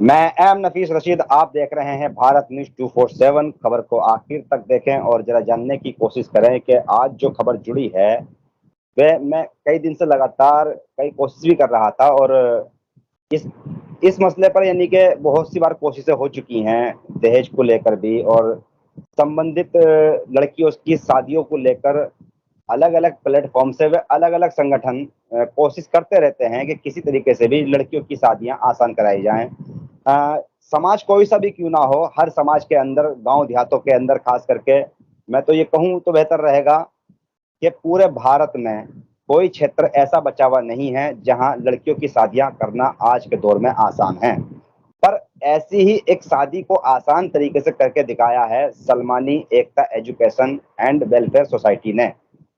मैं एम नफीस रशीद, आप देख रहे हैं भारत न्यूज 247। खबर को आखिर तक देखें और जरा जानने की कोशिश करें कि आज जो खबर जुड़ी है वह मैं कई दिन से लगातार कई कोशिश भी कर रहा था। और इस इस मसले पर यानी कि बहुत सी बार कोशिशें हो चुकी हैं दहेज को लेकर भी, और संबंधित लड़कियों की शादियों को लेकर अलग अलग प्लेटफॉर्म से वे अलग अलग संगठन कोशिश करते रहते हैं कि किसी तरीके से भी लड़कियों की शादियां आसान कराई जाएं। समाज कोई सा भी क्यों ना हो, हर समाज के अंदर, गांव देहातों के अंदर खास करके, मैं तो ये कहूँ तो बेहतर रहेगा कि पूरे भारत में कोई क्षेत्र ऐसा बचा हुआ नहीं है जहां लड़कियों की शादियां करना आज के दौर में आसान है। पर ऐसी ही एक शादी को आसान तरीके से करके दिखाया है सलमानी एकता एजुकेशन एंड वेलफेयर सोसाइटी ने,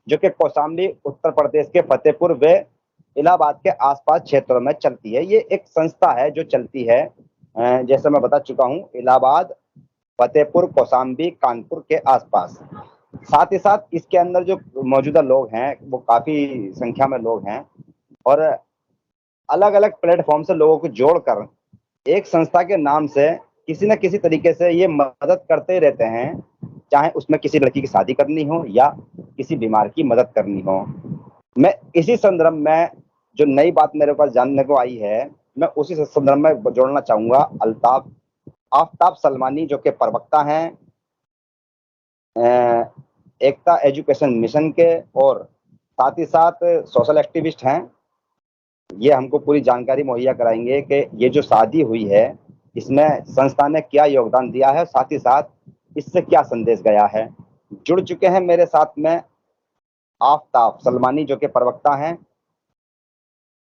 जो कि कौशाम्बी उत्तर प्रदेश के फतेहपुर व इलाहाबाद के आसपास क्षेत्रों में चलती है। ये एक संस्था है जो चलती है, जैसे मैं बता चुका हूँ, इलाहाबाद, फतेहपुर, कौशाम्बी, कानपुर के आसपास। साथ ही साथ इसके अंदर जो मौजूदा लोग हैं वो काफी संख्या में लोग हैं, और अलग अलग प्लेटफॉर्म से लोगों को जोड़कर एक संस्था के नाम से किसी न किसी तरीके से ये मदद करते ही रहते हैं, चाहे उसमें किसी लड़की की शादी करनी हो या किसी बीमार की मदद करनी हो। मैं इसी संदर्भ में जो नई बात मेरे पास जानने को आई है, मैं उसी संदर्भ में जोड़ना चाहूंगा अल्ताफ आफ्ताब सलमानी, जो कि प्रवक्ता हैं एकता एजुकेशन मिशन के, और साथ ही साथ सोशल एक्टिविस्ट हैं। ये हमको पूरी जानकारी मुहैया कराएंगे कि ये जो शादी हुई है इसमें संस्था ने क्या योगदान दिया है, साथ ही साथ इससे क्या संदेश गया है। जुड़ चुके हैं मेरे साथ में आफ्ताब सलमानी, जो कि प्रवक्ता हैं।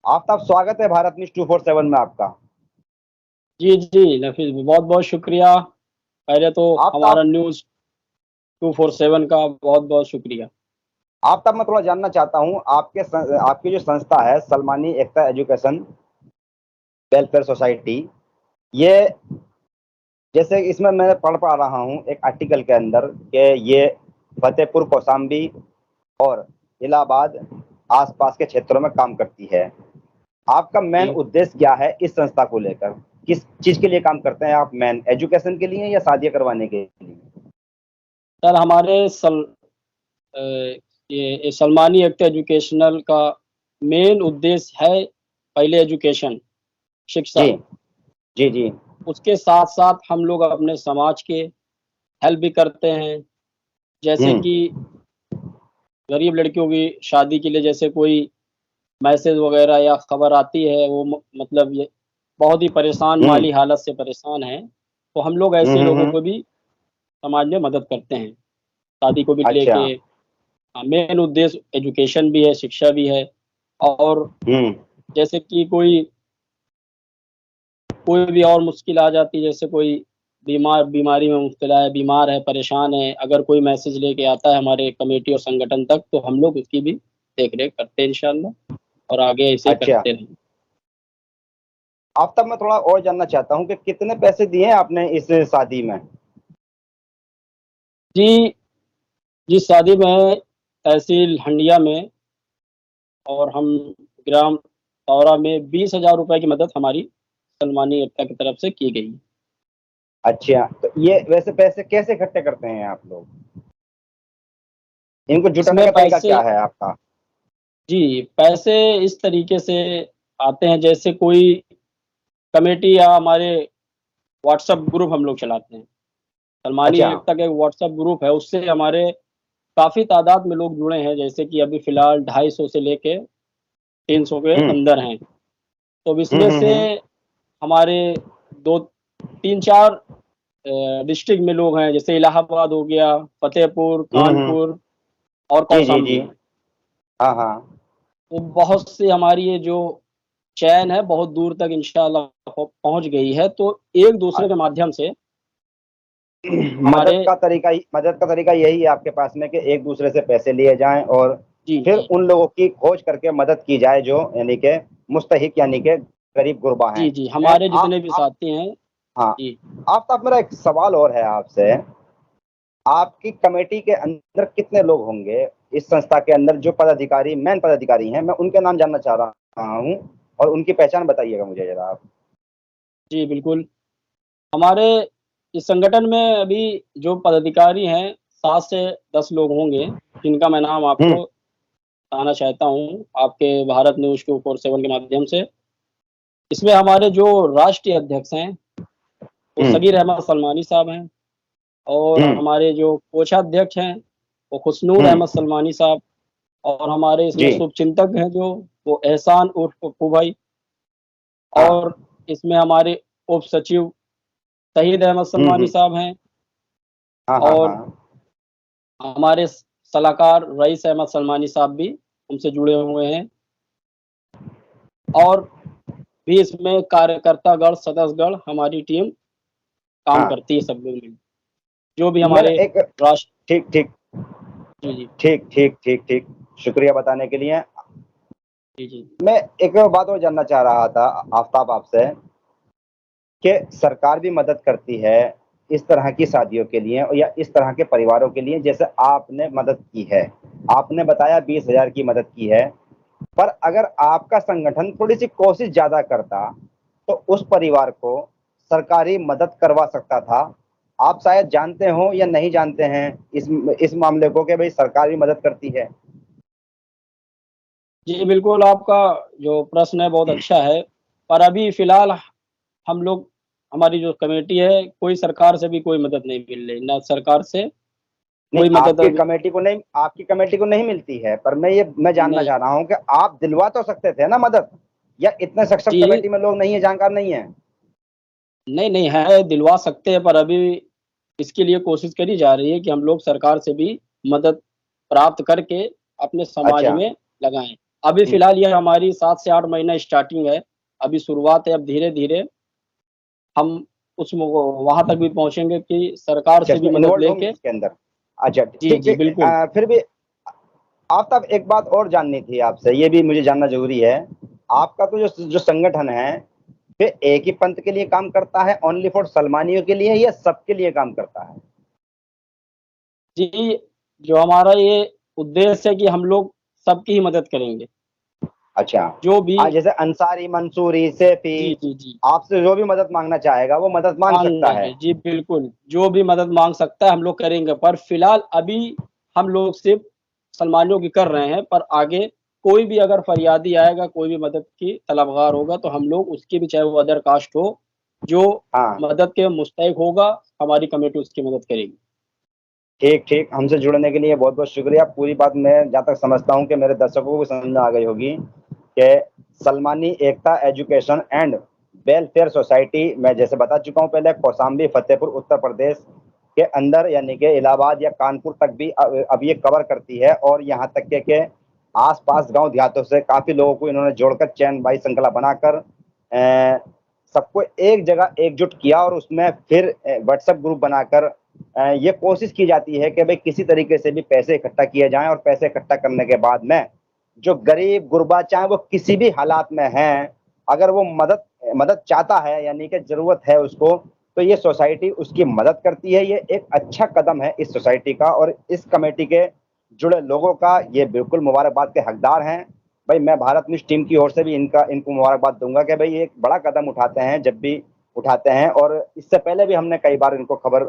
आफ्ताब, स्वागत है भारत न्यूज 247 में आपका। जी जी नफीस, बहुत बहुत शुक्रिया। पहले तो आफ्ताब हमारा न्यूज़ 247 का बहुत बहुत शुक्रिया। आफ्ताब, मैं थोड़ा जानना चाहता हूँ आपकी जो संस्था है सलमानी एकता एजुकेशन वेलफेयर सोसाइटी, ये जैसे इसमें मैं पढ़ पा रहा हूँ एक आर्टिकल के अंदर कि ये फतेहपुर, कौशाम्बी और इलाहाबाद आसपास के क्षेत्रों में काम करती है। आपका मेन जी उद्देश्य क्या है इस संस्था को लेकर? किस चीज के लिए काम करते हैं आप? मेन एजुकेशन के लिए या शादियां करवाने के लिए? सर, हमारे अ, ये सलमानी एक्ट एजुकेशनल का मेन उद्देश्य है पहले एजुकेशन, शिक्षा। जी जी जी। उसके साथ साथ हम लोग अपने समाज के हेल्प भी करते हैं। जैसे हम्म कि गरीब लड़कियों की शादी के लिए जैसे कोई मैसेज वगैरह या खबर आती है, वो मतलब ये बहुत ही परेशान, हम्म माली हालत से परेशान है, तो हम लोग ऐसे लोगों को भी समाज में मदद करते हैं, शादी को भी अच्छा। लेके। मेन उद्देश्य एजुकेशन भी है, शिक्षा भी है। और हम्म जैसे कि कोई कोई भी और मुश्किल आ जाती है, जैसे कोई बीमारी में मुब्तला है, बीमार है, परेशान है, अगर कोई मैसेज लेके आता है हमारे कमेटी और संगठन तक, तो हम लोग उसकी भी देख रेख करते हैं इंशाल्लाह, और आगे ऐसे ही अच्छा। करते रहें। आफ्ताब, मैं थोड़ा और जानना चाहता हूँ कि कितने पैसे दिए हैं आपने इस शादी में? जी, जिस शादी में तहसील हंडिया में और हम ग्राम तौरा में 20,000 रुपए की मदद हमारी सलमानी एकता की तरफ से की गई। अच्छा, तो ये वैसे पैसे कैसे इकट्ठे करते हैं आप लोग? इनको जुटाने इसमें का तरीका पैसे, क्या है आपका? जी, पैसे इस तरीके से आते हैं, जैसे कोई कमेटी या हमारे व्हाट्सएप ग्रुप हम लोग चलाते हैं। सलमानी अच्छा। एकता का एक व्हाट्सएप ग्रुप है, उससे हमारे काफ़ी तादाद में लोग जुड़े हैं, जैसे कि अभी फ़िलहाल 250 से लेके 300 के हम्म अंदर हैं। तो अब इसमें से हम्म। हमारे 2 3 4 डिस्ट्रिक्ट में लोग हैं, जैसे इलाहाबाद हो गया, फतेहपुर, हम्म। कानपुर और जी जी जी। कौशाम्बी। हाँ हाँ। तो बहुत से हमारी ये जो चैन है बहुत दूर तक इंशाअल्लाह पहुंच गई है, तो एक दूसरे के माध्यम से हमारे, मदद का तरीका यही है आपके पास में कि एक दूसरे से पैसे लिए जाएं और जी फिर जी उन लोगों की खोज करके मदद की जाए जो यानी कि मुस्तहिक यानी कि गरीब गुरबा हैं। जी जी, हमारे जितने भी आप साथी हैं। हाँ। जी आप मेरा एक सवाल और है आपसे। आपकी कमेटी के अंदर कितने लोग होंगे? इस संस्था के अंदर जो पदाधिकारी, मेन पदाधिकारी हैं, मैं उनके नाम जानना चाह रहा हूँ और उनकी पहचान बताइएगा मुझे जरा आप। जी, बिल्कुल। हमारे इस संगठन में अभी जो पदाधिकारी हैं 7 से 10 लोग होंगे, जिनका मैं नाम हम्म। आपको बताना चाहता हूँ, आपके भारत न्यूज़ 247 के माध्यम से। इसमें हमारे जो राष्ट्रीय अध्यक्ष हैं, वो हम्म। सगीर अहमद सलमानी साहब हैं और हम्म। हमारे जो कोषाध्यक्ष हैं, वो खुशनूर हम्म। अहमद सलमानी साहब और हमारे इसमें जी। शुभचिंतक हैं जो, वो एहसान उर्फ पप्पू भाई हाँ। और इसमें हमारे उप सचिव शहीद अहमद सलमानी हम्म। साहब हैं हाँ हाँ और हाँ। हमारे सलाहकार रईस अहमद सलमानी साहब भी उनसे जुड़े हुए हैं और भी इसमें कार्यकर्तागण, सदस्यगण हमारी टीम काम हाँ। करती है सब लोग मिल जो भी मेरा हमारे एक राष्ट्र। ठीक ठीक जी, जी। ठीक ठीक ठीक ठीक शुक्रिया बताने के लिए। जी, जी। मैं एक बात और जानना चाह रहा था आफ्ताब आपसे कि सरकार भी मदद करती है इस तरह की शादियों के लिए या इस तरह के परिवारों के लिए जैसे आपने मदद की है। आपने बताया 20,000 की मदद की है, पर अगर आपका संगठन थोड़ी सी कोशिश ज्यादा करता तो उस परिवार को सरकारी मदद करवा सकता था। आप शायद जानते हो या नहीं जानते हैं इस मामले को कि भाई सरकार भी मदद करती है। जी, बिल्कुल आपका जो प्रश्न है बहुत अच्छा है, पर अभी फ़िलहाल हम लोग हमारी जो कमेटी है, कोई सरकार से भी कोई मदद नहीं मिल रही, ना सरकार से नहीं, कोई मदद अभी आपकी कमेटी को नहीं मिलती है, पर मैं जानना नहीं। चाह रहा हूँ कि आप दिलवा तो सकते थे ना मदद, या इतने सक्षम जी, कमेटी में लोग नहीं है, जानकार नहीं है। नहीं, नहीं है, दिलवा सकते हैं पर अभी इसके लिए कोशिश करी जा रही है कि हम लोग सरकार से भी मदद प्राप्त करके अपने समाज अच्छा। में लगाएँ। अभी हम्म। फ़िलहाल ये हमारी 7 से 8 महीना स्टार्टिंग है, अभी शुरुआत है, अब धीरे-धीरे हम उस वो वहाँ तक भी पहुँचेंगे कि सरकार अच्छा, से भी इसमें मदद इन्वॉल्व होंगे लेके। इसके अंदर। अच्छा, जी, ठीक जी, ठीक। बिल्कुल। फिर भी आफ्ताब एक बात और जाननी थी आपसे, ये भी मुझे जानना जरूरी है। आपका तो जो जो संगठन है वे एक ही पंथ के लिए काम करता है, ओनली फॉर सलमानियों के लिए, या सबके लिए काम करता है? जी, जो हमारा ये उद्देश्य है कि हम लोग सबकी ही मदद करेंगे, अच्छा। जो भी। आज जैसे अंसारी, मंसूरी, सैफी जी, जी, जी। आपसे जो भी मदद मांगना चाहेगा वो मदद मांग सकता है। माँगेंगे, जी बिल्कुल, जो भी मदद माँग सकता है हम लोग करेंगे, पर फ़िलहाल अभी हम लोग सिर्फ़ सलमानियों की कर रहे हैं, पर आगे कोई भी अगर फरियादी आएगा, कोई भी मदद की तलबगार होगा, तो हम लोग उसकी भी, चाहे वो अदर कास्ट हो, जो हाँ। मदद के मुस्तहिक होगा, हमारी कमेटी उसकी मदद करेगी। ठीक ठीक, हमसे जुड़ने के लिए बहुत बहुत शुक्रिया। पूरी बात मैं जहाँ तक समझता हूँ कि मेरे दर्शकों को समझ में आ गई होगी कि सलमानी एकता एजुकेशन एंड वेलफेयर सोसाइटी, मैं जैसे बता चुका हूँ पहले, कौशाम्बी, फतेहपुर, उत्तर प्रदेश के अंदर यानी कि इलाहाबाद या कानपुर तक भी अब ये कवर करती है, और यहाँ तक के आसपास गांव देहातों से काफी लोगों को इन्होंने जोड़कर चैन बाई श्रृंखला बनाकर सबको एक जगह एकजुट किया, और उसमें फिर व्हाट्सएप ग्रुप बनाकर ये कोशिश की जाती है कि भाई किसी तरीके से भी पैसे इकट्ठा किए जाएं, और पैसे इकट्ठा करने के बाद में जो गरीब गुरबा, चाहे वो किसी भी हालात में हैं, अगर वो मदद मदद चाहता है यानी कि जरूरत है उसको, तो ये सोसाइटी उसकी मदद करती है। ये एक अच्छा कदम है इस सोसाइटी का, और इस कमेटी के जुड़े लोगों का ये बिल्कुल मुबारकबाद के हकदार हैं। भाई मैं भारत न्यूज टीम की ओर से भी इनको मुबारकबाद दूंगा कि भाई एक बड़ा कदम उठाते हैं जब भी उठाते हैं, और इससे पहले भी हमने कई बार इनको खबर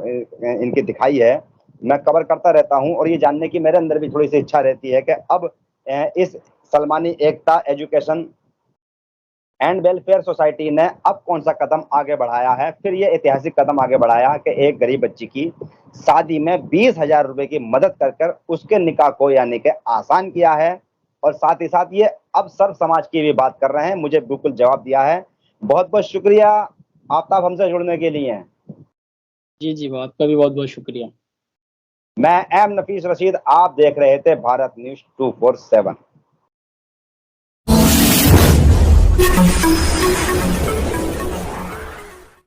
इनकी दिखाई है। मैं कवर करता रहता हूं, और ये जानने की मेरे अंदर भी थोड़ी सी इच्छा रहती है कि अब इस सलमानी एकता एजुकेशन एंड वेलफेयर सोसाइटी ने अब कौन सा कदम आगे बढ़ाया है। फिर ये ऐतिहासिक कदम आगे बढ़ाया कि एक गरीब बच्ची की शादी में 20,000 रुपए की मदद कर उसके निकाह को यानी कि आसान किया है, और साथ ही साथ ये अब सर्व समाज की भी बात कर रहे हैं। मुझे बिल्कुल जवाब दिया है। बहुत बहुत शुक्रिया आफ्ताब हमसे जुड़ने के लिए। जी, जी, आपका भी बहुत-बहुत शुक्रिया। मैं एम नफीस रशीद, आप देख रहे थे भारत न्यूज 247।